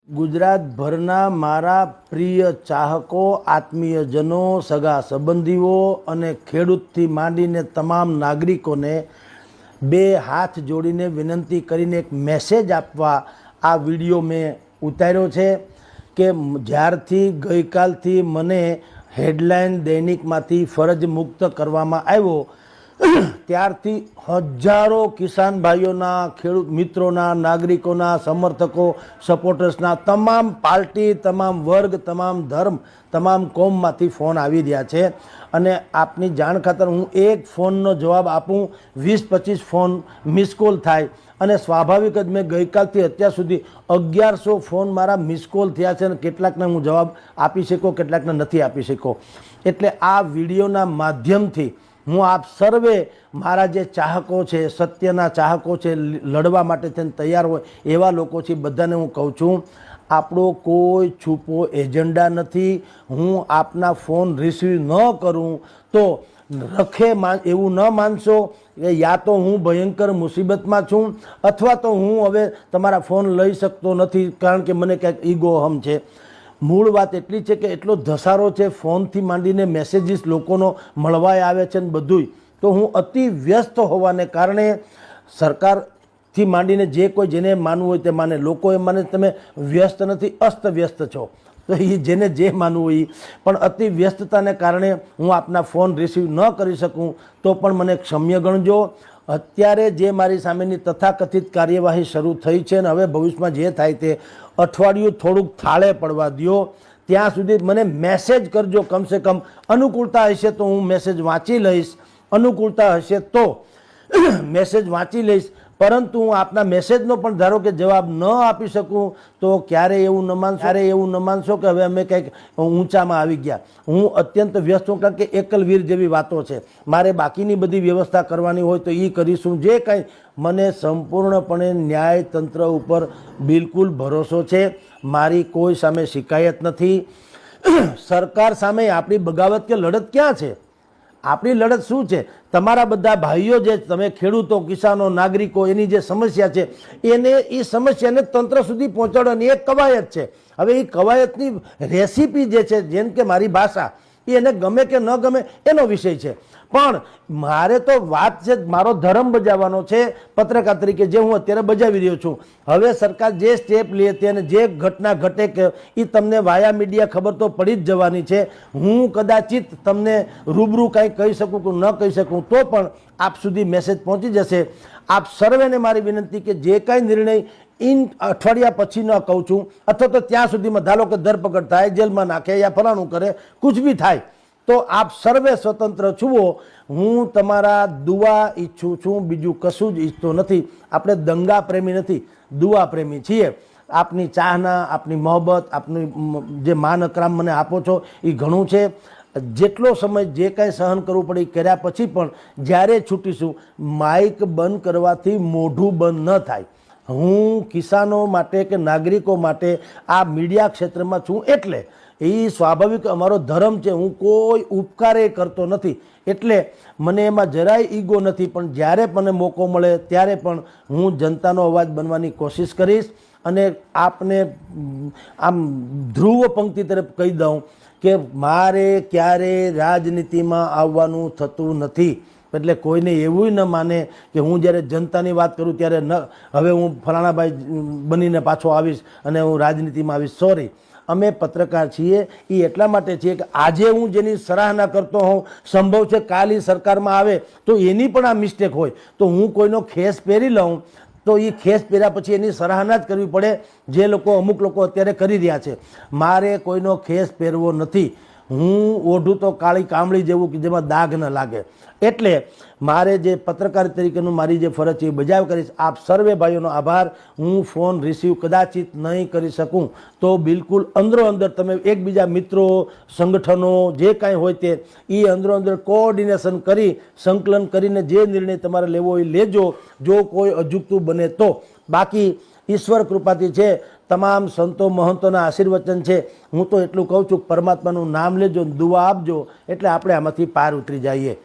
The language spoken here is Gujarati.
ગુજરાતભરના મારા પ્રિય ચાહકો, આત્મીયજનો, સગા સંબંધીઓ અને ખેડૂતથી માંડીને તમામ નાગરિકોને બે હાથ જોડીને વિનંતી કરીને એક મેસેજ આપવા આ વિડીયો મેં ઉતાર્યો છે કે જ્યારથી ગઈકાલથી મને હેડલાઇન દૈનિકમાંથી ફરજ મુક્ત કરવામાં આવ્યો ત્યારથી હજારો કિસાન ભાઈઓના, ખેડૂત મિત્રોના, નાગરિકોના, સમર્થકો, સપોર્ટર્સના, તમામ પાર્ટી, તમામ વર્ગ, તમામ ધર્મ, તમામ કોમમાંથી ફોન આવી રહ્યા છે. અને આપની જાણ ખાતર હું એક ફોનનો જવાબ આપું 20-25 ફોન મિસ કોલ થાય. અને સ્વાભાવિક જ મેં ગઈકાલથી અત્યાર સુધી 1100 ફોન મારા મિસ કોલ થયા છે અને કેટલાકને હું જવાબ આપી શક્યો, કેટલાકને નથી આપી શક્યો. એટલે આ વિડીયોના માધ્યમથી હું આપ સર્વે મારા જે ચાહકો છે, સત્યના ચાહકો છે, લડવા માટે થઈને તૈયાર હોય એવા લોકો છે, બધાને હું કહું છું, આપણો કોઈ છુપો એજન્ડા નથી. હું આપના ફોન રિસીવ ન કરું તો રખે એવું ન માનશો કે યા તો હું ભયંકર મુસીબતમાં છું અથવા તો હું હવે તમારા ફોન લઈ શકતો નથી કારણ કે મને ક્યાંક ઈગો અહમ છે. મૂળ વાત એટલી છે કે એટલો ધસારો છે, ફોનથી માંડીને મેસેજીસ લોકોનો મળવાય આવે છે ને બધુંય. તો હું અતિ વ્યસ્ત હોવાને કારણે સરકારથી માંડીને જે કોઈ જેને માનવું હોય તે માને. લોકો એમ માને તમે વ્યસ્ત નથી, અસ્તવ્યસ્ત છો. તો એ જેને જે માનવું હોય પણ અતિ વ્યસ્તતાને કારણે હું આપના ફોન રિસીવ ન કરી શકું તો પણ મને ક્ષમ્ય ગણજો. અત્યારે જે મારી સામેની તથાકથિત કાર્યવાહી શરૂ થઈ છે અને હવે ભવિષ્યમાં જે થાય તે અઠવાડિયું થોડુંક થાળે પડવા દો. ત્યાં સુધી મને મેસેજ કરજો. કમસે કમ અનુકૂળતા હશે તો હું મેસેજ વાંચી લઈશ, અનુકૂળતા હશે તો મેસેજ વાંચી લઈશ. પરંતુ હું આપના મેસેજનો પણ ધારો કે જવાબ ન આપી શકું તો ક્યારેય એવું ન માનશો કે હવે અમે કંઈક ઊંચામાં આવી ગયા. હું અત્યંત વ્યસ્ત છું કારણ કે એકલવીર જેવી વાતો છે. મારે બાકીની બધી વ્યવસ્થા કરવાની હોય તો એ કરીશું. જે કંઈ મને સંપૂર્ણપણે ન્યાયતંત્ર ઉપર બિલકુલ ભરોસો છે. મારી કોઈ સામે શિકાયત નથી. સરકાર સામે આપણી બગાવત કે લડત ક્યાં છે? આપણી લડત શું છે? તમારા બધા ભાઈઓ જે તમે ખેડૂતો, કિસાનો, નાગરિકો, એની જે સમસ્યા છે એ સમસ્યાને તંત્ર સુધી પહોંચાડવાની એક કવાયત છે. હવે એ કવાયતની રેસીપી જે છે, જેમ કે મારી ભાષા, એને ગમે કે ન ગમે એનો વિષય છે. પણ મારે તો વાત છે, મારો ધર્મ બજાવવાનો છે પત્રકાર તરીકે, જે હું અત્યારે બજાવી રહ્યો છું. હવે સરકાર જે સ્ટેપ લે તે અને જે ઘટના ઘટે કે એ તમને વાયા મીડિયા ખબર તો પડી જ જવાની છે. હું કદાચિત તમને રૂબરૂ કાંઈ કહી શકું કે ન કહી શકું તો પણ આપ સુધી મેસેજ પહોંચી જશે. આપ સર્વેને મારી વિનંતી કે જે કાંઈ નિર્ણય અઠવાડિયા પછી ન કહું છું અથવા તો ત્યાં સુધીમાં ધારો કે ધરપકડ થાય, જેલમાં નાખે યા ફલાણું કરે, કુછ બી થાય તો આપ સર્વે સ્વતંત્ર છુઓ. હું તમારા દુઆ ઈચ્છું છું, બીજું કશું જ ઈચ્છતો નથી. આપણે દંગા પ્રેમી નથી, દુઆ પ્રેમી છીએ. આપની ચાહના, આપની મોહબ્બત, આપની જે માન અકરામ મને આપો છો એ ઘણું છે. જેટલો સમય જે કાંઈ સહન કરવું પડે એ કર્યા પછી પણ જ્યારે છૂટીશું, માઇક બંધ કરવાથી મોઢું બંધ ન થાય. હું કિસાનો માટે કે નાગરિકો માટે આ મીડિયા ક્ષેત્રમાં છું એટલે એ સ્વાભાવિક અમારો ધર્મ છે. હું કોઈ ઉપકારે કરતો નથી એટલે મને એમાં જરાય ઈગો નથી. પણ જ્યારે મને મોકો મળે ત્યારે પણ હું જનતાનો અવાજ બનવાની કોશિશ કરીશ. અને આપને આમ ધ્રુવ પંક્તિ તરફ કહી દઉં કે મારે ક્યારે રાજનીતિમાં આવવાનું થતું નથી. એટલે કોઈને એવું ન માને કે હું જ્યારે જનતાની વાત કરું ત્યારે હવે હું ફલાણાભાઈ બનીને પાછો આવીશ અને હું રાજનીતિમાં આવીશ. સોરી, અમે પત્રકાર છીએ. એ એટલા માટે છીએ કે આજે હું જેની સરાહના કરતો હોઉં, સંભવ છે કાલ એ સરકારમાં આવે તો એની પણ આ મિસ્ટેક હોય તો હું કોઈનો ખેસ પહેરી લઉં તો એ ખેસ પહેર્યા પછી એની સરાહના જ કરવી પડે, જે લોકો અમુક લોકો અત્યારે કરી રહ્યા છે. મારે કોઈનો ખેસ પહેરવો નથી. હું ઓઢું તો કાળી કામળી જેવું કે જેમાં દાગ ન લાગે. એટલે મારે જે પત્રકાર તરીકેનું મારી જે ફરજ છે એ બજાવ કરીશ. આપ સર્વે ભાઈઓનો આભાર. હું ફોન રિસીવ કદાચિત નહીં કરી શકું તો બિલકુલ અંદરો અંદર તમે એકબીજા મિત્રો, સંગઠનો જે કાંઈ હોય તે એ અંદરો અંદર કોઓર્ડિનેશન કરી, સંકલન કરીને જે નિર્ણય તમારે લેવો હોય લેજો, જો કોઈ અજુગતું બને તો. બાકી ઈશ્વર કૃપાથી છે, તમામ સંતો મહંતોના આશીર્વચન છે. હું તો એટલું કહું છું, પરમાત્માનું નામ લેજો, દુઆ આપજો એટલે આપણે આમાંથી પાર ઉતરી જઈએ.